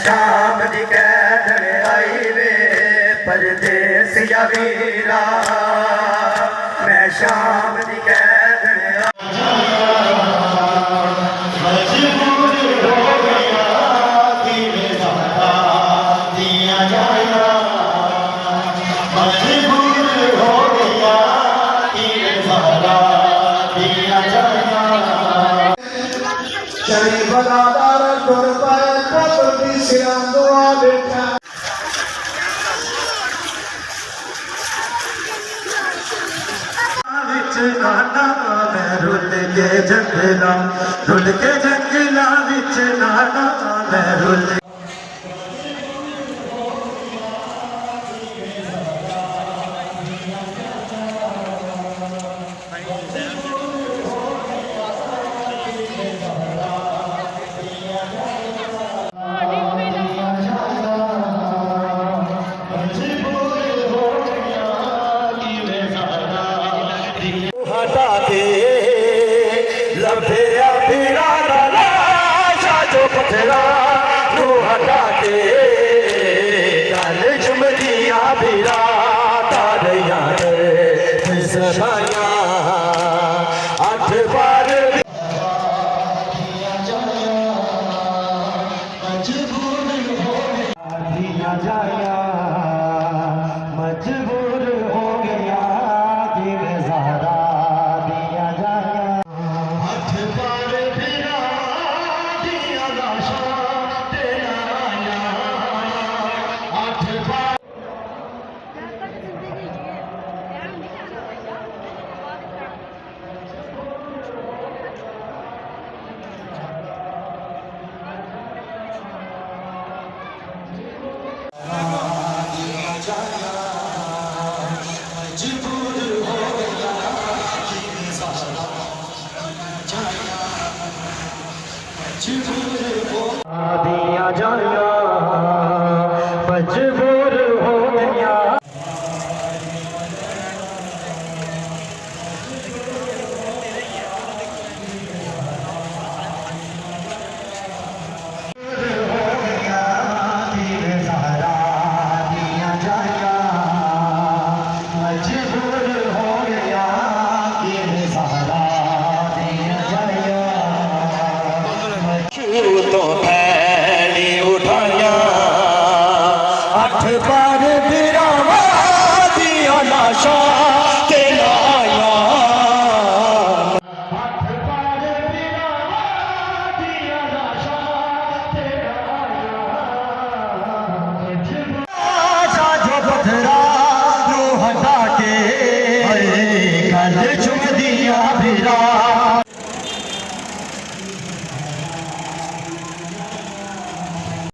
शाम दी कैदन आई वे परदेस या वीरा मैं शाम दी कैदन मजबूर हो गया तेरे ज़रा दिया जाया मजबूर हो गया तेरे ज़रा दिया जाया चली बलादार टुर पाए कब्र दी सिरां दुआ बैठा विच नाना मैं रुल के जंगला विच नाना मैं रुल हटा के लभेया पीरा लाशा जो पथरा नू हटा के गल चुमदिया पीरा तार यार फिसलाया अठ बार जाया मजबूर हो गया कि ज़रा दिया जाया हथ पर फिरा दिया लाशा तेरा आया हथ पर दिया जाया मजबूर हो गया तो